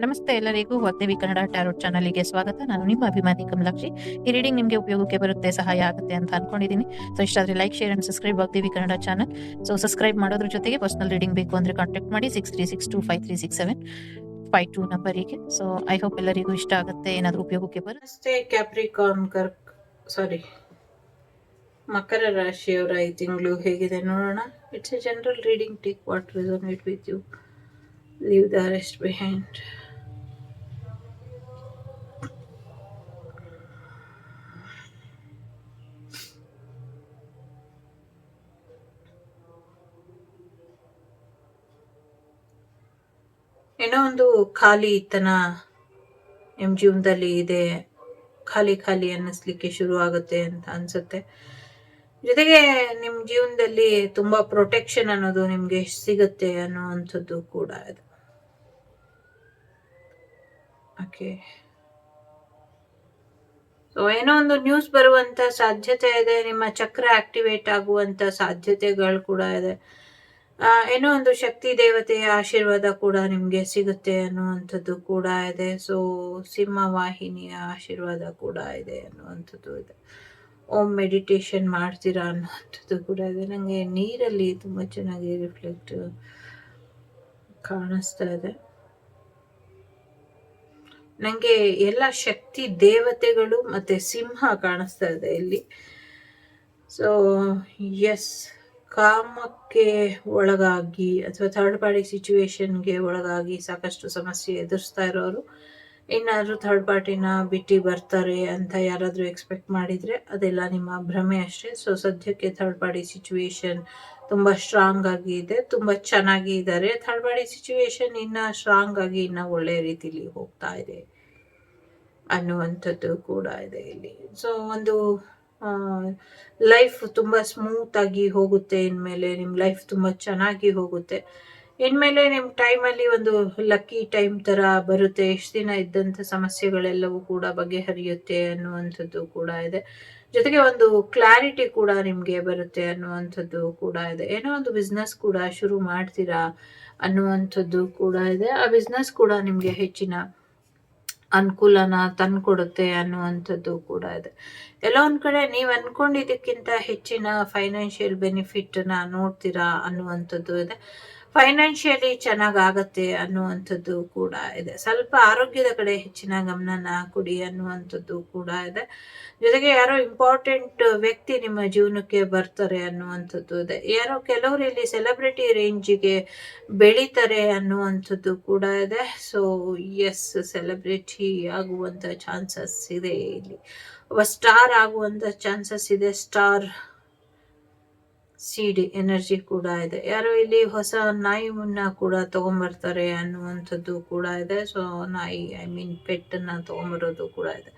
ನಮಸ್ತೆ ಎಲ್ಲರಿಗೂ ವಾಗ್ದೇವಿ ಕನ್ನಡ ಟ್ಯಾರೋಟ್ ಚಾನಲ್ಗೆ ಸ್ವಾಗತ. ನಾನು ನಿಮ್ಮ ಅಭಿಮಾನಿ ಕಮಲಾಕ್ಷಿ. ಈ ರೀಡಿಂಗ್ ನಿಮಗೆ ಉಪಯೋಗಕ್ಕೆ ಬರುತ್ತೆ, ಸಹಾಯ ಆಗುತ್ತೆ ಅಂತ ಅನ್ಕೊಂಡಿದ್ದೀನಿ. ಸೊ ಇಷ್ಟ ಆದರೆ like, share and subscribe Vagdevi Kannada channel. So subscribe ಮಾಡೋದ್ರ ಜೊತೆಗೆ ಪರ್ಸನಲ್ ರೀಡಿಂಗ್ ಬೇಕು ಅಂದ್ರೆ ಕಾಂಟ್ಯಾಕ್ಟ್ ಮಾಡಿ 6362536752 ನಂಬರಿಗೆ. ಸೊ ಐ ಹೋಪ್ ಎಲ್ಲರಿಗೂ ಇಷ್ಟ ಆಗುತ್ತೆ, ಏನಾದರೂ ಉಪಯೋಗಕ್ಕೆ ಬರುತ್ತೆ. ಕ್ಯಾಪ್ರಿಕಾನ್ ಮಕರ ರಾಶಿಯವರ ಈ ತಿಂಗಳು ಹೇಗಿದೆ ನೋಡೋಣ. It's a general reading. Take what resonate with you, leave the rest behind. ಏನೋ ಒಂದು ಖಾಲಿತನ ನಿಮ್ಮ ಜೀವನದಲ್ಲಿ ಇದೆ, ಖಾಲಿ ಖಾಲಿ ಅನ್ನಿಸ್ಲಿಕ್ಕೆ ಶುರು ಆಗುತ್ತೆ ಅಂತ ಅನ್ಸುತ್ತೆ. ಜೊತೆಗೆ ನಿಮ್ಮ ಜೀವನದಲ್ಲಿ ತುಂಬಾ ಪ್ರೊಟೆಕ್ಷನ್ ಅನ್ನೋದು ನಿಮ್ಗೆ ಸಿಗುತ್ತೆ ಅನ್ನುವಂಥದ್ದು ಕೂಡ ಇದೆ. ಓಕೆ, ಸೊ ಏನೋ ಒಂದು ನ್ಯೂಸ್ ಬರುವಂತ ಸಾಧ್ಯತೆ ಇದೆ. ನಿಮ್ಮ ಚಕ್ರ ಆಕ್ಟಿವೇಟ್ ಆಗುವಂತ ಸಾಧ್ಯತೆಗಳು ಕೂಡ ಇದೆ. ಏನೋ ಒಂದು ಶಕ್ತಿ ದೇವತೆಯ ಆಶೀರ್ವಾದ ಕೂಡ ನಿಮ್ಗೆ ಸಿಗುತ್ತೆ ಅನ್ನುವಂಥದ್ದು ಕೂಡ ಇದೆ. ಸೊ ಸಿಂಹ ವಾಹಿನಿಯ ಆಶೀರ್ವಾದ ಕೂಡ ಇದೆ ಅನ್ನುವಂಥದ್ದು ಇದೆ. ಓಂ ಮೆಡಿಟೇಷನ್ ಮಾಡ್ತೀರಾ ಅನ್ನುವಂಥದ್ದು ಕೂಡ ಇದೆ. ನನಗೆ ನೀರಲ್ಲಿ ತುಂಬಾ ಚೆನ್ನಾಗಿ ರಿಫ್ಲೆಕ್ಟ್ ಕಾಣಿಸ್ತಾ ಇದೆ. ನಂಗೆ ಎಲ್ಲ ಶಕ್ತಿ ದೇವತೆಗಳು ಮತ್ತೆ ಸಿಂಹ ಕಾಣಿಸ್ತಾ ಇದೆ ಇಲ್ಲಿ. ಸೊ ಎಸ್, ಕಾಮಕ್ಕೆ ಒಳಗಾಗಿ ಅಥವಾ ಥರ್ಡ್ ಪಾರ್ಟಿ ಸಿಚುವೇಶನ್ಗೆ ಒಳಗಾಗಿ ಸಾಕಷ್ಟು ಸಮಸ್ಯೆ ಎದುರಿಸ್ತಾ ಇರೋರು ಏನಾದರೂ ಥರ್ಡ್ ಪಾರ್ಟಿನ ಬಿಟ್ಟು ಬರ್ತಾರೆ ಅಂತ ಯಾರಾದರೂ ಎಕ್ಸ್ಪೆಕ್ಟ್ ಮಾಡಿದರೆ ಅದೆಲ್ಲ ನಿಮ್ಮ ಭ್ರಮೆ ಅಷ್ಟೇ. ಸೊ ಸದ್ಯಕ್ಕೆ ಥರ್ಡ್ ಪಾರ್ಟಿ ಸಿಚುವೇಶನ್ ತುಂಬ ಸ್ಟ್ರಾಂಗ್ ಆಗಿ ಇದೆ, ತುಂಬ ಚೆನ್ನಾಗಿ ಇದ್ದಾರೆ. ಥರ್ಡ್ ಪಾರ್ಟಿ ಸಿಚುವೇಶನ್ ಇನ್ನು ಸ್ಟ್ರಾಂಗ್ ಆಗಿ ಇನ್ನು ಒಳ್ಳೆಯ ರೀತಿಲಿ ಹೋಗ್ತಾ ಇದೆ ಅನ್ನುವಂಥದ್ದು ಕೂಡ ಇದೆ ಇಲ್ಲಿ. ಸೊ ಒಂದು ಲೈಫ್ ತುಂಬ ಸ್ಮೂತ್ ಆಗಿ ಹೋಗುತ್ತೆ. ಇನ್ಮೇಲೆ ನಿಮ್ಮ ಲೈಫ್ ತುಂಬ ಚೆನ್ನಾಗಿ ಹೋಗುತ್ತೆ. ಇನ್ಮೇಲೆ ನಿಮ್ಮ ಟೈಮಲ್ಲಿ ಒಂದು ಲಕ್ಕಿ ಟೈಮ್ ಥರ ಬರುತ್ತೆ. ಎಷ್ಟು ದಿನ ಇದ್ದಂಥ ಸಮಸ್ಯೆಗಳೆಲ್ಲವೂ ಕೂಡ ಬಗೆಹರಿಯುತ್ತೆ ಅನ್ನುವಂಥದ್ದು ಕೂಡ ಇದೆ. ಜೊತೆಗೆ ಒಂದು ಕ್ಲಾರಿಟಿ ಕೂಡ ನಿಮಗೆ ಬರುತ್ತೆ ಅನ್ನುವಂಥದ್ದು ಕೂಡ ಇದೆ. ಏನೋ ಒಂದು ಬಿಸ್ನೆಸ್ ಕೂಡ ಶುರು ಮಾಡ್ತೀರಾ ಅನ್ನುವಂಥದ್ದು ಕೂಡ ಇದೆ. ಆ ಬಿಸ್ನೆಸ್ ಕೂಡ ನಿಮಗೆ ಹೆಚ್ಚಿನ ಅನುಕೂಲನ ತಂದ್ಕೊಡುತ್ತೆ ಅನ್ನುವಂಥದ್ದು ಕೂಡ ಇದೆ. ಎಲ್ಲ ಒಂದ್ ಕಡೆ ನೀವು ಅನ್ಕೊಂಡಿದ್ದಕ್ಕಿಂತ ಹೆಚ್ಚಿನ ಫೈನಾನ್ಷಿಯಲ್ ಬೆನಿಫಿಟ್ನ ನೋಡ್ತೀರಾ ಅನ್ನುವಂಥದ್ದು ಇದೆ. ಫೈನಾನ್ಷಿಯಲಿ ಚೆನ್ನಾಗಾಗತ್ತೆ ಅನ್ನುವಂಥದ್ದು ಕೂಡ ಇದೆ. ಸ್ವಲ್ಪ ಆರೋಗ್ಯದ ಕಡೆ ಹೆಚ್ಚಿನ ಗಮನನ ಕೊಡಿ ಅನ್ನುವಂಥದ್ದು ಕೂಡ ಇದೆ. ಜೊತೆಗೆ ಯಾರೋ ಇಂಪಾರ್ಟೆಂಟ್ ವ್ಯಕ್ತಿ ನಿಮ್ಮ ಜೀವನಕ್ಕೆ ಬರ್ತಾರೆ ಅನ್ನುವಂಥದ್ದು ಇದೆ. ಯಾರೋ ಕೆಲವರು ಇಲ್ಲಿ ಸೆಲೆಬ್ರಿಟಿ ರೇಂಜಿಗೆ ಬೆಳೀತಾರೆ ಅನ್ನುವಂಥದ್ದು ಕೂಡ ಇದೆ. ಸೊ ಎಸ್, ಸೆಲೆಬ್ರಿಟಿ ಆಗುವಂಥ ಚಾನ್ಸಸ್ ಇದೆ ಇಲ್ಲಿ. ಒಬ್ಬ ಸ್ಟಾರ್ ಆಗುವಂಥ ಚಾನ್ಸಸ್ ಇದೆ. ಸ್ಟಾರ್ ಸೀಡ್ ಎನರ್ಜಿ ಕೂಡ ಇದೆ. ಯಾರೋ ಇಲ್ಲಿ ಹೊಸ ನಾಯಿಯನ್ನ ಕೂಡ ತಗೊಂಡ್ಬರ್ತಾರೆ ಅನ್ನುವಂಥದ್ದು ಕೂಡ ಇದೆ. ಸೊ ನಾಯಿ, ಐ ಮೀನ್ ಪೆಟ್ ಅನ್ನ ತಗೊಂಡ್ಬರೋದು ಕೂಡ ಇದೆ.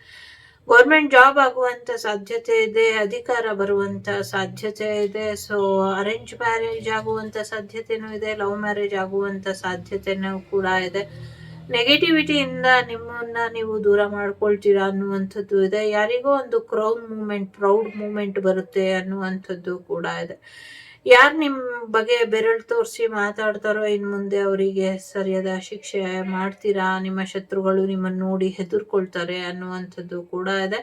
ಗೌರ್ಮೆಂಟ್ ಜಾಬ್ ಆಗುವಂತ ಸಾಧ್ಯತೆ ಇದೆ, ಅಧಿಕಾರ ಬರುವಂತ ಸಾಧ್ಯತೆ ಇದೆ. ಸೊ ಅರೇಂಜ್ ಮ್ಯಾರೇಜ್ ಆಗುವಂತ ಸಾಧ್ಯತೆನೂ ಇದೆ, ಲವ್ ಮ್ಯಾರೇಜ್ ಆಗುವಂತ ಸಾಧ್ಯತೆನೂ ಕೂಡ ಇದೆ. ನೆಗೆಟಿವಿಟಿಯಿಂದ ನಿಮ್ಮನ್ನ ನೀವು ದೂರ ಮಾಡ್ಕೊಳ್ತೀರಾ ಅನ್ನುವಂಥದ್ದು ಇದೆ. ಯಾರಿಗೋ ಒಂದು ಪ್ರೌಡ್ ಮೂಮೆಂಟ್ ಬರುತ್ತೆ ಅನ್ನುವಂಥದ್ದು ಕೂಡ ಇದೆ. ಯಾರು ನಿಮ್ಮ ಬಗ್ಗೆ ಬೆರಳು ತೋರಿಸಿ ಮಾತಾಡ್ತಾರೋ ಇನ್ನು ಮುಂದೆ ಅವರಿಗೆ ಸರಿಯಾದ ಶಿಕ್ಷೆ ಮಾಡ್ತೀರಾ. ನಿಮ್ಮ ಶತ್ರುಗಳು ನಿಮ್ಮನ್ನು ನೋಡಿ ಹೆದರ್ಕೊಳ್ತಾರೆ ಅನ್ನುವಂಥದ್ದು ಕೂಡ ಇದೆ.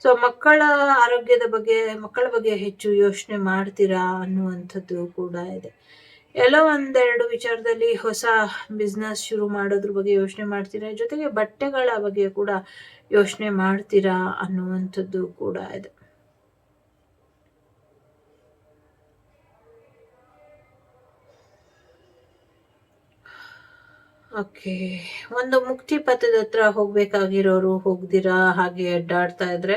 ಸೊ ಮಕ್ಕಳ ಆರೋಗ್ಯದ ಬಗ್ಗೆ, ಮಕ್ಕಳ ಬಗ್ಗೆ ಹೆಚ್ಚು ಯೋಚನೆ ಮಾಡ್ತೀರಾ ಅನ್ನುವಂಥದ್ದು ಕೂಡ ಇದೆ. ಎಲ್ಲೋ ಒಂದೆರಡು ವಿಚಾರದಲ್ಲಿ ಹೊಸ ಬಿಸ್ನೆಸ್ ಶುರು ಮಾಡೋದ್ರ ಬಗ್ಗೆ ಯೋಚನೆ ಮಾಡ್ತೀರಾ. ಜೊತೆಗೆ ಬಟ್ಟೆಗಳ ಬಗ್ಗೆ ಕೂಡ ಯೋಚನೆ ಮಾಡ್ತೀರಾ ಅನ್ನುವಂಥದ್ದು ಕೂಡ ಇದೆ. ಓಕೆ, ಒಂದು ಮುಕ್ತಿ ಪಥದ ಹತ್ರ ಹೋಗ್ಬೇಕಾಗಿರೋರು ಹೋಗ್ದಿರಾ ಹಾಗೆ ಅಡ್ಡಾಡ್ತಾ ಇದ್ರೆ,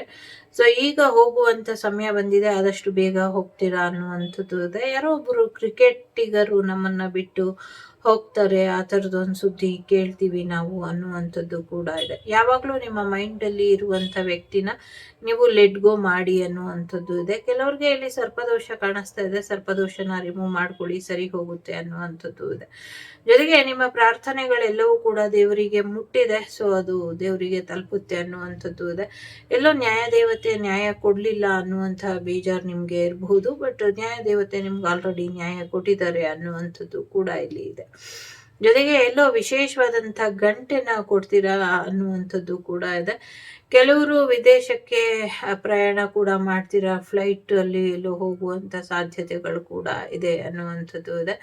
ಸೊ ಈಗ ಹೋಗುವಂತ ಸಮಯ ಬಂದಿದೆ, ಆದಷ್ಟು ಬೇಗ ಹೋಗ್ತೀರಾ ಅನ್ನುವಂಥದ್ದು ಇದೆ. ಯಾರೋ ಒಬ್ರು ಕ್ರಿಕೆಟಿಗರು ನಮ್ಮನ್ನ ಬಿಟ್ಟು ಹೋಗ್ತಾರೆ, ಆ ಥರದೊಂದು ಸುದ್ದಿ ಕೇಳ್ತೀವಿ ನಾವು ಅನ್ನುವಂಥದ್ದು ಕೂಡ ಇದೆ. ಯಾವಾಗಲೂ ನಿಮ್ಮ ಮೈಂಡಲ್ಲಿ ಇರುವಂಥ ವ್ಯಕ್ತಿನ ನೀವು ಲೆಟ್ ಗೋ ಮಾಡಿ ಅನ್ನುವಂಥದ್ದು ಇದೆ. ಕೆಲವ್ರಿಗೆ ಇಲ್ಲಿ ಸರ್ಪದೋಷ ಕಾಣಿಸ್ತಾ ಇದೆ, ಸರ್ಪದೋಷನ ರಿಮೂವ್ ಮಾಡ್ಕೊಳ್ಳಿ, ಸರಿ ಹೋಗುತ್ತೆ ಅನ್ನುವಂಥದ್ದು ಇದೆ. ಜೊತೆಗೆ ನಿಮ್ಮ ಪ್ರಾರ್ಥನೆಗಳೆಲ್ಲವೂ ಕೂಡ ದೇವರಿಗೆ ಮುಟ್ಟಿದೆ. ಸೊ ಅದು ದೇವರಿಗೆ ತಲುಪುತ್ತೆ ಅನ್ನುವಂಥದ್ದು ಇದೆ. ಎಲ್ಲೋ ನ್ಯಾಯದೇವತೆ ನ್ಯಾಯ ಕೊಡ್ಲಿಲ್ಲ ಅನ್ನುವಂತಹ ಬೇಜಾರು ನಿಮ್ಗೆ ಇರಬಹುದು, ಬಟ್ ನ್ಯಾಯದೇವತೆ ನಿಮ್ಗೆ ಆಲ್ರೆಡಿ ನ್ಯಾಯ ಕೊಟ್ಟಿದ್ದಾರೆ ಅನ್ನುವಂಥದ್ದು ಕೂಡ ಇಲ್ಲಿ ಇದೆ. ಜೊತೆಗೆ ಎಲ್ಲೋ ವಿಶೇಷವಾದಂಥ ಗಂಟೆನ ಕೊಡ್ತೀರಾ ಅನ್ನುವಂಥದ್ದು ಕೂಡ ಇದೆ. ಕೆಲವರು ವಿದೇಶಕ್ಕೆ ಪ್ರಯಾಣ ಕೂಡ ಮಾಡ್ತೀರಾ, ಫ್ಲೈಟ್ ಅಲ್ಲಿ ಎಲ್ಲೋ ಹೋಗುವಂತ ಸಾಧ್ಯತೆಗಳು ಕೂಡ ಇದೆ ಅನ್ನುವಂಥದ್ದು ಇದೆ.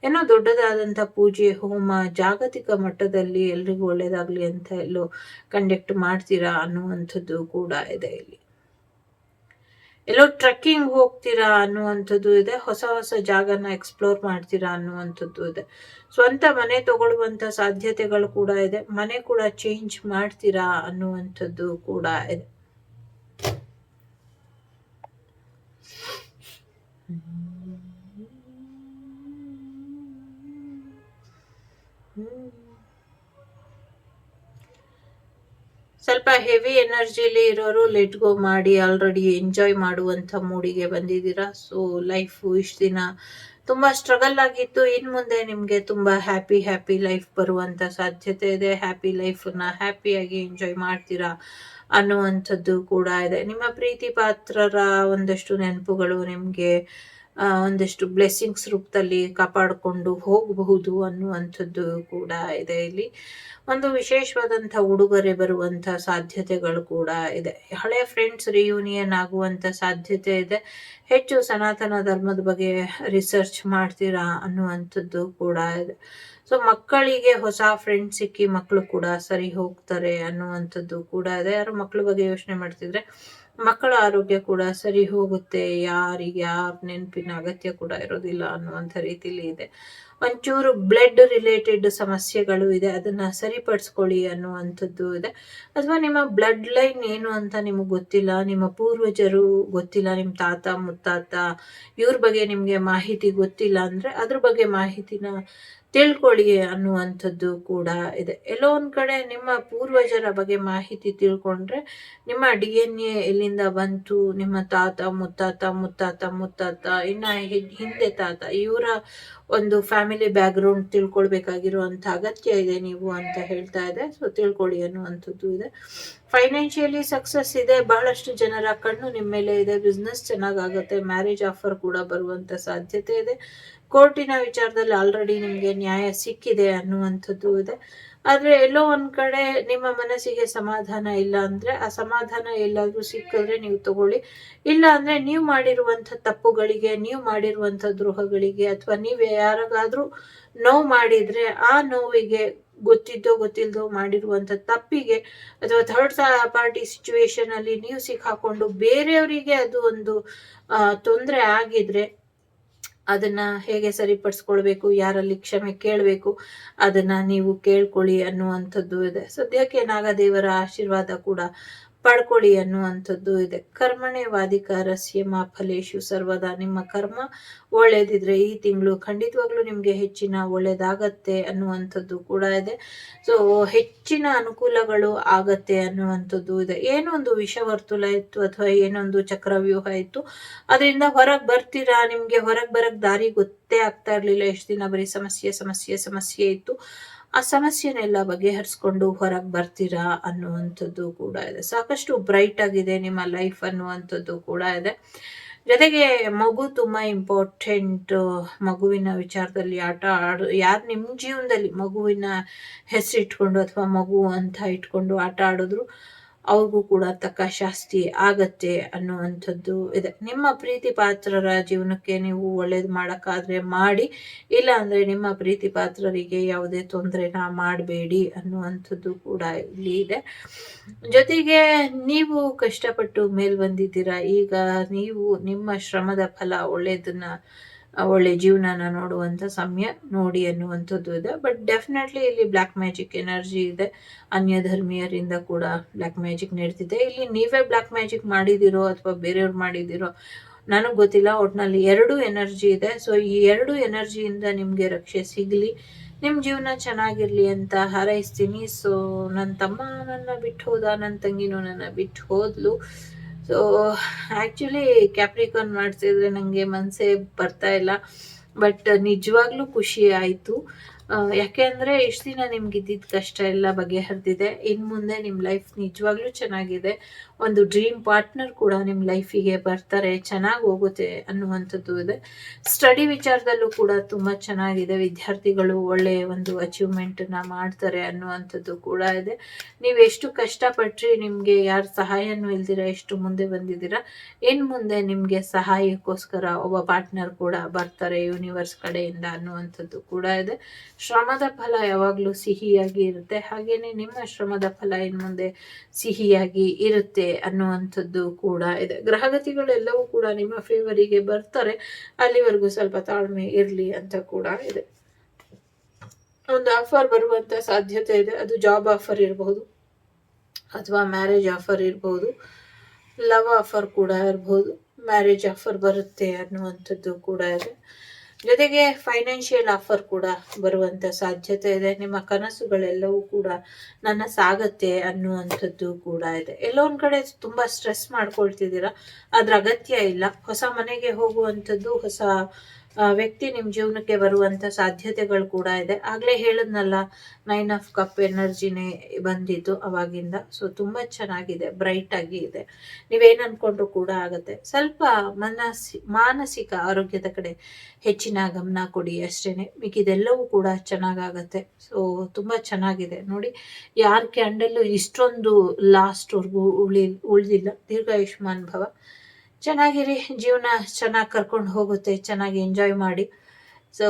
ಏನೋ ದೊಡ್ಡದಾದಂಥ ಪೂಜೆ ಹೋಮ ಜಾಗತಿಕ ಮಟ್ಟದಲ್ಲಿ ಎಲ್ರಿಗೂ ಒಳ್ಳೇದಾಗ್ಲಿ ಅಂತ ಎಲ್ಲೋ ಕಂಡಕ್ಟ್ ಮಾಡ್ತೀರಾ ಅನ್ನುವಂಥದ್ದು ಕೂಡ ಇದೆ ಇಲ್ಲಿ. ಎಲ್ಲೋ ಟ್ರೆಕ್ಕಿಂಗ್ ಹೋಗ್ತೀರಾ ಅನ್ನುವಂಥದ್ದು ಇದೆ. ಹೊಸ ಹೊಸ ಜಾಗನ ಎಕ್ಸ್ಪ್ಲೋರ್ ಮಾಡ್ತೀರಾ ಅನ್ನುವಂಥದ್ದು ಇದೆ. ಸ್ವಂತ ಮನೆ ತಗೊಳ್ಳುವಂತ ಸಾಧ್ಯತೆಗಳು ಕೂಡ ಇದೆ. ಮನೆ ಕೂಡ ಚೇಂಜ್ ಮಾಡ್ತೀರಾ ಅನ್ನುವಂಥದ್ದು ಕೂಡ ಇದೆ. ಸ್ವಲ್ಪ ಹೆವಿ ಎನರ್ಜಿಲಿ ಇರೋರು ಲೆಟ್ ಗೋ ಮಾಡಿ ಆಲ್ರೆಡಿ ಎಂಜಾಯ್ ಮಾಡುವಂಥ ಮೂಡಿಗೆ ಬಂದಿದ್ದೀರಾ. ಸೊ ಲೈಫು ಇಷ್ಟು ದಿನ ತುಂಬ ಸ್ಟ್ರಗಲ್ ಆಗಿತ್ತು. ಇನ್ನು ಮುಂದೆ ನಿಮಗೆ ತುಂಬ ಹ್ಯಾಪಿ ಲೈಫ್ ಬರುವಂಥ ಸಾಧ್ಯತೆ ಇದೆ. ಹ್ಯಾಪಿ ಲೈಫನ್ನ ಹ್ಯಾಪಿಯಾಗಿ ಎಂಜಾಯ್ ಮಾಡ್ತೀರಾ ಅನ್ನುವಂಥದ್ದು ಕೂಡ ಇದೆ. ನಿಮ್ಮ ಪ್ರೀತಿ ಪಾತ್ರರ ಒಂದಷ್ಟು ನೆನಪುಗಳು ನಿಮಗೆ ಒಂದಷ್ಟು ಬ್ಲೆಸ್ಸಿಂಗ್ಸ್ ರೂಪದಲ್ಲಿ ಕಾಪಾಡಿಕೊಂಡು ಹೋಗಬಹುದು ಅನ್ನುವಂಥದ್ದು ಕೂಡ ಇದೆ. ಇಲ್ಲಿ ಒಂದು ವಿಶೇಷವಾದಂಥ ಉಡುಗೊರೆ ಬರುವಂಥ ಸಾಧ್ಯತೆಗಳು ಕೂಡ ಇದೆ. ಹಳೆಯ ಫ್ರೆಂಡ್ಸ್ ರಿಯೂನಿಯನ್ ಆಗುವಂಥ ಸಾಧ್ಯತೆ ಇದೆ. ಹೆಚ್ಚು ಸನಾತನ ಧರ್ಮದ ಬಗ್ಗೆ ರಿಸರ್ಚ್ ಮಾಡ್ತೀರಾ ಅನ್ನುವಂಥದ್ದು ಕೂಡ ಇದೆ. ಸೊ ಮಕ್ಕಳಿಗೆ ಹೊಸ ಫ್ರೆಂಡ್ಸ್ ಸಿಕ್ಕಿ ಮಕ್ಕಳು ಕೂಡ ಸರಿ ಹೋಗ್ತಾರೆ ಅನ್ನುವಂಥದ್ದು ಕೂಡ ಇದೆ. ಯಾರು ಮಕ್ಕಳ ಬಗ್ಗೆ ಯೋಚನೆ ಮಾಡ್ತಿದ್ರೆ ಮಕ್ಕಳ ಆರೋಗ್ಯ ಕೂಡ ಸರಿ ಹೋಗುತ್ತೆ. ಯಾರಿಗೆ ಯಾರ ನೆನಪಿನ ಅಗತ್ಯ ಕೂಡ ಇರೋದಿಲ್ಲ ಅನ್ನುವಂಥ ರೀತಿಲಿ ಇದೆ. ಒಂಚೂರು ಬ್ಲಡ್ ರಿಲೇಟೆಡ್ ಸಮಸ್ಯೆಗಳು ಇದೆ, ಅದನ್ನ ಸರಿಪಡಿಸ್ಕೊಳ್ಳಿ ಅನ್ನುವಂಥದ್ದು ಇದೆ. ಅಥವಾ ನಿಮ್ಮ ಬ್ಲಡ್ ಲೈನ್ ಏನು ಅಂತ ನಿಮಗೆ ಗೊತ್ತಿಲ್ಲ, ನಿಮ್ಮ ಪೂರ್ವಜರು ಗೊತ್ತಿಲ್ಲ, ನಿಮ್ಮ ತಾತ ಮುತ್ತಾತ ಇವ್ರ ಬಗ್ಗೆ ನಿಮಗೆ ಮಾಹಿತಿ ಗೊತ್ತಿಲ್ಲ ಅಂದ್ರೆ ಅದ್ರ ಬಗ್ಗೆ ಮಾಹಿತಿನ ತಿಳ್ಕೊಳ್ಳಿ ಅನ್ನುವಂಥದ್ದು ಕೂಡ ಇದೆ. ಎಲ್ಲೋ ಒಂದ್ ಕಡೆ ನಿಮ್ಮ ಪೂರ್ವಜರ ಬಗ್ಗೆ ಮಾಹಿತಿ ತಿಳ್ಕೊಂಡ್ರೆ ನಿಮ್ಮ DNA ಎಲ್ಲಿಂದ ಬಂತು, ನಿಮ್ಮ ತಾತ ಮುತ್ತಾತ ಇನ್ನ ಹಿಂದೆ ತಾತ ಇವರ ಒಂದು ಫ್ಯಾಮಿಲಿ ಬ್ಯಾಕ್ಗ್ರೌಂಡ್ ತಿಳ್ಕೊಳ್ಬೇಕಾಗಿರುವಂತ ಅಗತ್ಯ ಇದೆ ನೀವು ಅಂತ ಹೇಳ್ತಾ ಇದೆ. ಸೊ ತಿಳ್ಕೊಳ್ಳಿ ಅನ್ನುವಂಥದ್ದು ಇದೆ. ಫೈನಾನ್ಷಿಯಲಿ ಸಕ್ಸಸ್ ಇದೆ. ಬಹಳಷ್ಟು ಜನರ ಕಣ್ಣು ನಿಮ್ಮ ಮೇಲೆ ಇದೆ. ಬಿಸ್ನೆಸ್ ಚೆನ್ನಾಗಾಗುತ್ತೆ. ಮ್ಯಾರೇಜ್ ಆಫರ್ ಕೂಡ ಬರುವಂತ ಸಾಧ್ಯತೆ ಇದೆ. ಕೋರ್ಟಿನ ವಿಚಾರದಲ್ಲಿ ಆಲ್ರೆಡಿ ನಿಮಗೆ ನ್ಯಾಯ ಸಿಕ್ಕಿದೆ ಅನ್ನುವಂಥದ್ದು ಇದೆ. ಆದ್ರೆ ಎಲ್ಲೋ ಒಂದ್ ಕಡೆ ನಿಮ್ಮ ಮನಸ್ಸಿಗೆ ಸಮಾಧಾನ ಇಲ್ಲ ಅಂದ್ರೆ ಆ ಸಮಾಧಾನ ಎಲ್ಲಾದ್ರೂ ಸಿಕ್ಕಿದ್ರೆ ನೀವು ತಗೊಳ್ಳಿ. ಇಲ್ಲ ಅಂದ್ರೆ ನೀವು ಮಾಡಿರುವಂತ ತಪ್ಪುಗಳಿಗೆ, ನೀವು ಮಾಡಿರುವಂತ ದ್ರೋಹಗಳಿಗೆ, ಅಥವಾ ನೀವು ಯಾರಿಗಾದ್ರೂ ನೋವು ಮಾಡಿದ್ರೆ ಆ ನೋವಿಗೆ ಗೊತ್ತಿದ್ದೋ ಗೊತ್ತಿಲ್ದೋ ಮಾಡಿರುವಂತ ತಪ್ಪಿಗೆ ಅಥವಾ ಥರ್ಡ್ ಪಾರ್ಟಿ ಸಿಚುವೇಶನ್ ಅಲ್ಲಿ ನೀವು ಸಿಕ್ಕಾಕೊಂಡು ಬೇರೆಯವರಿಗೆ ಅದು ಒಂದು ತೊಂದರೆ ಆಗಿದ್ರೆ ಅದನ್ನ ಹೇಗೆ ಸರಿಪಡಿಸ್ಕೊಳ್ಬೇಕು, ಯಾರಲ್ಲಿ ಕ್ಷಮೆ ಕೇಳಬೇಕು ಅದನ್ನ ನೀವು ಕೇಳ್ಕೊಳ್ಳಿ ಅನ್ನುವಂಥದ್ದು ಇದೆ. ಸದ್ಯಕ್ಕೆ ನಾಗದೇವರ ಆಶೀರ್ವಾದ ಕೂಡ ಪಡ್ಕೊಳ್ಳಿ ಅನ್ನುವಂಥದ್ದು ಇದೆ. ಕರ್ಮಣೆ ವಾದಿಕಾರಸ್ಯ ಮಾ ಫಲೇಶು ಸರ್ವದಾ. ನಿಮ್ಮ ಕರ್ಮ ಒಳ್ಳೇದಿದ್ರೆ ಈ ತಿಂಗಳು ಖಂಡಿತವಾಗ್ಲೂ ನಿಮ್ಗೆ ಹೆಚ್ಚಿನ ಒಳ್ಳೇದಾಗತ್ತೆ ಅನ್ನುವಂಥದ್ದು ಕೂಡ ಇದೆ. ಸೊ ಹೆಚ್ಚಿನ ಅನುಕೂಲಗಳು ಆಗತ್ತೆ ಅನ್ನುವಂಥದ್ದು ಇದೆ. ಏನೊಂದು ವಿಷವರ್ತುಲ ಇತ್ತು ಅಥವಾ ಏನೊಂದು ಚಕ್ರವ್ಯೂಹ ಇತ್ತು ಅದರಿಂದ ಹೊರಗೆ ಬರ್ತೀರಾ. ನಿಮ್ಗೆ ಹೊರಗೆ ಬರಕ್ ದಾರಿ ಗೊತ್ತೇ ಆಗ್ತಾ ಇರ್ಲಿಲ್ಲ. ಎಷ್ಟು ದಿನ ಬರೀ ಸಮಸ್ಯೆ ಇತ್ತು. ಆ ಸಮಸ್ಯೆನೆಲ್ಲ ಬಗೆಹರಿಸ್ಕೊಂಡು ಹೊರಗೆ ಬರ್ತೀರಾ ಅನ್ನುವಂಥದ್ದು ಕೂಡ ಇದೆ. ಸಾಕಷ್ಟು ಬ್ರೈಟ್ ಆಗಿದೆ ನಿಮ್ಮ ಲೈಫ್ ಅನ್ನುವಂಥದ್ದು ಕೂಡ ಇದೆ. ಜೊತೆಗೆ ಮಗು ತುಂಬಾ ಇಂಪಾರ್ಟೆಂಟ್. ಮಗುವಿನ ವಿಚಾರದಲ್ಲಿ ಯಾರು ನಿಮ್ಮ ಜೀವನದಲ್ಲಿ ಮಗುವಿನ ಹೆಸರಿಟ್ಕೊಂಡು ಅಥವಾ ಮಗು ಅಂತ ಇಟ್ಕೊಂಡು ಆಟ ಆಡಿದ್ರು ಅವ್ರಿಗೂ ಕೂಡ ತಕ್ಕ ಶಾಸ್ತಿ ಆಗತ್ತೆ ಅನ್ನುವಂಥದ್ದು ಇದೆ. ನಿಮ್ಮ ಪ್ರೀತಿ ಪಾತ್ರರ ಜೀವನಕ್ಕೆ ನೀವು ಒಳ್ಳೇದು ಮಾಡಕ್ಕಾದ್ರೆ ಮಾಡಿ, ಇಲ್ಲ ಅಂದ್ರೆ ನಿಮ್ಮ ಪ್ರೀತಿ ಪಾತ್ರರಿಗೆ ಯಾವುದೇ ತೊಂದರೆನ ಮಾಡಬೇಡಿ ಅನ್ನುವಂಥದ್ದು ಕೂಡ ಇಲ್ಲಿ ಇದೆ. ಜೊತೆಗೆ ನೀವು ಕಷ್ಟಪಟ್ಟು ಮೇಲ್ ಬಂದಿದ್ದೀರಾ. ಈಗ ನೀವು ನಿಮ್ಮ ಶ್ರಮದ ಫಲ ಒಳ್ಳೆ ಜೀವನನ ನೋಡುವಂತ ಸಮಯ ನೋಡಿ ಅನ್ನುವಂಥದ್ದು ಇದೆ. ಬಟ್ ಡೆಫಿನೆಟ್ಲಿ ಇಲ್ಲಿ ಬ್ಲ್ಯಾಕ್ ಮ್ಯಾಜಿಕ್ ಎನರ್ಜಿ ಇದೆ. ಅನ್ಯ ಧರ್ಮೀಯರಿಂದ ಕೂಡ ಬ್ಲ್ಯಾಕ್ ಮ್ಯಾಜಿಕ್ ನಡೀತಿದೆ. ಇಲ್ಲಿ ನೀವೇ ಬ್ಲ್ಯಾಕ್ ಮ್ಯಾಜಿಕ್ ಮಾಡಿದಿರೋ ಅಥವಾ ಬೇರೆಯವ್ರು ಮಾಡಿದಿರೋ ನನಗೆ ಗೊತ್ತಿಲ್ಲ. ಒಟ್ನಲ್ಲಿ 2 ಎನರ್ಜಿ ಇದೆ. ಸೊ ಈ 2 ಎನರ್ಜಿಯಿಂದ ನಿಮ್ಗೆ ರಕ್ಷೆ ಸಿಗ್ಲಿ, ನಿಮ್ ಜೀವನ ಚೆನ್ನಾಗಿರ್ಲಿ ಅಂತ ಹಾರೈಸ್ತೀನಿ. ಸೊ ನನ್ನ ತಮ್ಮ ನನ್ನ ಬಿಟ್ಟು ಹೋದ, ನನ್ನ ತಂಗಿನೂ ನನ್ನ ಬಿಟ್ಟು ಹೋದ್ಲು. ಸೊ ಆಕ್ಚುಲಿ ಕ್ಯಾಪ್ರಿಕಾನ್ ಮಾಡ್ತಿದ್ರೆ ನಂಗೆ ಮನ್ಸೇ ಬರ್ತಾ ಇಲ್ಲ. ಬಟ್ ನಿಜವಾಗ್ಲೂ ಖುಷಿ ಆಯ್ತು. ಯಾಕೆ ಅಂದರೆ ಇಷ್ಟು ದಿನ ನಿಮ್ಗೆ ಇದ್ದಿದ್ದ ಕಷ್ಟ ಎಲ್ಲ ಬಗೆಹರಿದಿದೆ. ಇನ್ನು ಮುಂದೆ ನಿಮ್ಮ ಲೈಫ್ ನಿಜವಾಗ್ಲೂ ಚೆನ್ನಾಗಿದೆ. ಒಂದು ಡ್ರೀಮ್ ಪಾರ್ಟ್ನರ್ ಕೂಡ ನಿಮ್ಮ ಲೈಫಿಗೆ ಬರ್ತಾರೆ, ಚೆನ್ನಾಗಿ ಹೋಗುತ್ತೆ ಅನ್ನುವಂಥದ್ದು ಇದೆ. ಸ್ಟಡಿ ವಿಚಾರದಲ್ಲೂ ಕೂಡ ತುಂಬ ಚೆನ್ನಾಗಿದೆ. ವಿದ್ಯಾರ್ಥಿಗಳು ಒಳ್ಳೆಯ ಒಂದು ಅಚೀವ್ಮೆಂಟನ್ನು ಮಾಡ್ತಾರೆ ಅನ್ನುವಂಥದ್ದು ಕೂಡ ಇದೆ. ನೀವು ಎಷ್ಟು ಕಷ್ಟಪಟ್ರಿ, ನಿಮಗೆ ಯಾರು ಸಹಾಯನೂ ಇಲ್ದಿರ ಎಷ್ಟು ಮುಂದೆ ಬಂದಿದ್ದೀರಾ. ಇನ್ನು ಮುಂದೆ ನಿಮಗೆ ಸಹಾಯಕ್ಕೋಸ್ಕರ ಒಬ್ಬ ಪಾರ್ಟ್ನರ್ ಕೂಡ ಬರ್ತಾರೆ ಯೂನಿವರ್ಸ್ ಕಡೆಯಿಂದ ಅನ್ನುವಂಥದ್ದು ಕೂಡ ಇದೆ. ಶ್ರಮದ ಫಲ ಯಾವಾಗಲೂ ಸಿಹಿಯಾಗಿ ಇರುತ್ತೆ. ಹಾಗೇನೆ ನಿಮ್ಮ ಶ್ರಮದ ಫಲ ಇನ್ನು ಮುಂದೆ ಸಿಹಿಯಾಗಿ ಇರುತ್ತೆ ಅನ್ನುವಂಥದ್ದು ಕೂಡ ಇದೆ. ಗ್ರಹಗತಿಗಳೆಲ್ಲವೂ ಕೂಡ ನಿಮ್ಮ ಫೇವರಿಗೆ ಬರ್ತಾರೆ. ಅಲ್ಲಿವರೆಗೂ ಸ್ವಲ್ಪ ತಾಳ್ಮೆ ಇರಲಿ ಅಂತ ಕೂಡ ಇದೆ. ಒಂದು ಆಫರ್ ಬರುವಂತ ಸಾಧ್ಯತೆ ಇದೆ. ಅದು ಜಾಬ್ ಆಫರ್ ಇರಬಹುದು, ಅಥವಾ ಮ್ಯಾರೇಜ್ ಆಫರ್ ಇರಬಹುದು, ಲವ್ ಆಫರ್ ಕೂಡ ಇರಬಹುದು. ಮ್ಯಾರೇಜ್ ಆಫರ್ ಬರುತ್ತೆ ಅನ್ನುವಂಥದ್ದು ಕೂಡ ಇದೆ. ಜೊತೆಗೆ ಫೈನಾನ್ಷಿಯಲ್ ಆಫರ್ ಕೂಡ ಬರುವಂತ ಸಾಧ್ಯತೆ ಇದೆ. ನಿಮ್ಮ ಕನಸುಗಳೆಲ್ಲವೂ ಕೂಡ ನನಸಾಗತ್ತೆ ಅನ್ನುವಂಥದ್ದು ಕೂಡ ಇದೆ. ಎಲ್ಲೋ ಒಂದ್ ಕಡೆ ತುಂಬಾ ಸ್ಟ್ರೆಸ್ ಮಾಡ್ಕೊಳ್ತಿದ್ದೀರಾ, ಅದ್ರ ಅಗತ್ಯ ಇಲ್ಲ. ಹೊಸ ಮನೆಗೆ ಹೋಗುವಂಥದ್ದು, ಹೊಸ ವ್ಯಕ್ತಿ ನಿಮ್ಮ ಜೀವನಕ್ಕೆ ಬರುವಂತ ಸಾಧ್ಯತೆಗಳು ಕೂಡ ಇದೆ. ಆಗ್ಲೇ ಹೇಳದ್ನಲ್ಲ, 9 ಆಫ್ ಕಪ್ ಎನರ್ಜಿನೇ ಬಂದಿದ್ದು ಅವಾಗಿಂದ. ಸೊ ತುಂಬಾ ಚೆನ್ನಾಗಿದೆ, ಬ್ರೈಟ್ ಆಗಿ ಇದೆ. ನೀವೇನ್ ಅನ್ಕೊಂಡ್ರು ಕೂಡ ಆಗತ್ತೆ. ಸ್ವಲ್ಪ ಮಾನಸಿಕ ಆರೋಗ್ಯದ ಕಡೆ ಹೆಚ್ಚಿನ ಗಮನ ಕೊಡಿ ಅಷ್ಟೇನೆ. ಮಿಕ್ಕಿದೆಲ್ಲವೂ ಕೂಡ ಚೆನ್ನಾಗಾಗತ್ತೆ. ಸೊ ತುಂಬಾ ಚೆನ್ನಾಗಿದೆ ನೋಡಿ. ಯಾರ ಕ್ಯಾಂಡಲ್ ಇಷ್ಟೊಂದು ಲಾಸ್ಟ್ವರೆಗೂ ಉಳಿದಿಲ್ಲ. ದೀರ್ಘಾಯುಷ್ಮಾನ್ ಭವ. ಚೆನ್ನಾಗಿರಿ, ಜೀವನ ಚೆನ್ನಾಗಿ ಕರ್ಕೊಂಡು ಹೋಗುತ್ತೆ. ಚೆನ್ನಾಗಿ ಎಂಜಾಯ್ ಮಾಡಿ. ಸೊ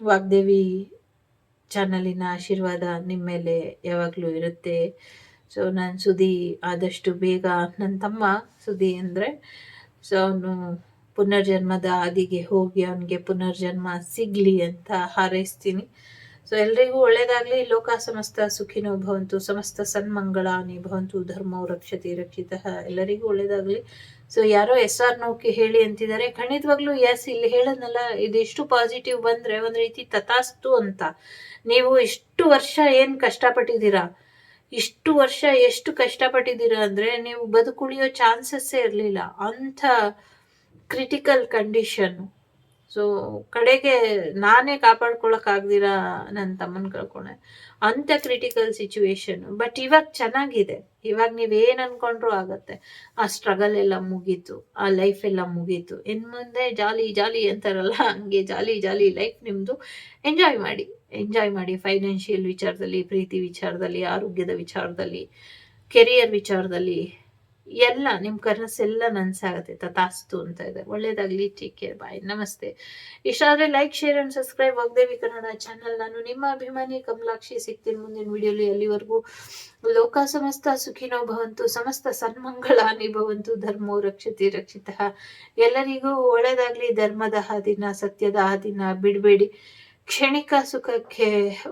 ವಾಗ್ದೇವಿ ಚಾನಲಿನ ಆಶೀರ್ವಾದ ನಿಮ್ಮ ಮೇಲೆ ಯಾವಾಗಲೂ ಇರುತ್ತೆ. ಸೊ ನಾನು ಸುದಿ ಆದಷ್ಟು ಬೇಗ, ನನ್ನ ತಮ್ಮ ಸುದಿ ಅಂದರೆ, ಸೊ ಅವನು ಪುನರ್ಜನ್ಮದ ಹಾದಿಗೆ ಹೋಗಿ ಅವನಿಗೆ ಪುನರ್ಜನ್ಮ ಸಿಗಲಿ ಅಂತ ಹಾರೈಸ್ತೀನಿ. ಸೊ ಎಲ್ರಿಗೂ ಒಳ್ಳೇದಾಗಲಿ. ಲೋಕ ಸಮಸ್ತ ಸುಖಿನೋ ಭವಂತು, ಸಮಸ್ತ ಸನ್ಮಂಗಳಾನಿ ಭವಂತು, ಧರ್ಮೋ ರಕ್ಷತಿ ರಕ್ಷಿತಃ. ಎಲ್ಲರಿಗೂ ಒಳ್ಳೇದಾಗಲಿ. ಸೊ ಯಾರೋ SR ನೋಕೆ ಹೇಳಿ ಅಂತಿದ್ದಾರೆ. ಖಂಡಿತವಾಗ್ಲೂ ಎಸ್, ಇಲ್ಲಿ ಹೇಳೋದಲ್ಲ, ಇದೆಷ್ಟು ಪಾಸಿಟಿವ್ ಬಂದರೆ ಒಂದು ರೀತಿ ತಥಾಸ್ತು ಅಂತ. ನೀವು ಇಷ್ಟು ವರ್ಷ ಏನು ಕಷ್ಟಪಟ್ಟಿದ್ದೀರಾ, ಇಷ್ಟು ವರ್ಷ ಎಷ್ಟು ಕಷ್ಟಪಟ್ಟಿದ್ದೀರಾ ಅಂದರೆ ನೀವು ಬದುಕುಳಿಯೋ ಚಾನ್ಸಸ್ಸೇ ಇರಲಿಲ್ಲ. ಅಂಥ ಕ್ರಿಟಿಕಲ್ ಕಂಡೀಷನ್ನು. ಸೊ ಕಡೆಗೆ ನಾನೇ ಕಾಪಾಡ್ಕೊಳಕ್ಕಾಗ್ದಿರ ನನ್ನ ತಮ್ಮನ ಕಳ್ಕೊಂಡೆ. ಅಂಥ ಕ್ರಿಟಿಕಲ್ ಸಿಚುವೇಶನ್. ಬಟ್ ಇವಾಗ ಚೆನ್ನಾಗಿದೆ. ಇವಾಗ ನೀವೇನು ಅನ್ಕೊಂಡ್ರೂ ಆಗತ್ತೆ. ಆ ಸ್ಟ್ರಗಲ್ ಎಲ್ಲ ಮುಗೀತು, ಆ ಲೈಫ್ ಎಲ್ಲ ಮುಗೀತು. ಇನ್ನು ಮುಂದೆ ಜಾಲಿ ಜಾಲಿ ಅಂತಾರಲ್ಲ, ಹಂಗೆ ಜಾಲಿ ಜಾಲಿ ಲೈಫ್ ನಿಮ್ಮದು. ಎಂಜಾಯ್ ಮಾಡಿ, ಎಂಜಾಯ್ ಮಾಡಿ. ಫೈನಾನ್ಷಿಯಲ್ ವಿಚಾರದಲ್ಲಿ, ಪ್ರೀತಿ ವಿಚಾರದಲ್ಲಿ, ಆರೋಗ್ಯದ ವಿಚಾರದಲ್ಲಿ, ಕೆರಿಯರ್ ವಿಚಾರದಲ್ಲಿ ಎಲ್ಲ ನಿಮ್ಮ ಕನಸೆಲ್ಲ ನನಸಾಗತ್ತೆ. ತಥಾಸ್ತು ಅಂತ ಇದೆ. ಒಳ್ಳೇದಾಗಲಿ. Take care. ಬಾಯ್. ನಮಸ್ತೆ. ಇಷ್ಟ ಆದರೆ like, share and subscribe Vagdevi Kannada channel. ನಾನು ನಿಮ್ಮ ಅಭಿಮಾನಿ ಕಮಲಾಕ್ಷಿ. ಸಿಗ್ತೀನಿ ಮುಂದಿನ ವಿಡಿಯೋಲಿ. ಅಲ್ಲಿವರೆಗೂ ಲೋಕ ಸಮಸ್ತ ಸುಖಿನೋ ಭವಂತು, ಸಮಸ್ತ ಸನ್ಮಂಗಳಾನಿ ಭವಂತು, ಧರ್ಮೋ ರಕ್ಷತಿ ರಕ್ಷಿತಃ. ಎಲ್ಲರಿಗೂ ಒಳ್ಳೇದಾಗಲಿ. ಧರ್ಮದ ಹಾದಿನ, ಸತ್ಯದ ಹಾದಿನ ಬಿಡಬೇಡಿ. ಕ್ಷಣಿಕ ಸುಖಕ್ಕೆ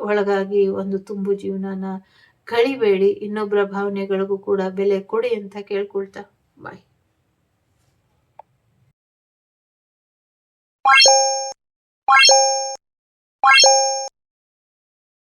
ಒಳಗಾಗಿ ಒಂದು ತುಂಬು ಜೀವನನ ಕಳಿಬೇಡಿ. ಇನ್ನೊಬ್ಬರ ಭಾವನೆಗಳಿಗೂ ಕೂಡ ಬೆಲೆ ಕೊಡಿ ಅಂತ ಕೇಳ್ಕೊಳ್ತಾ ಬಾಯ್.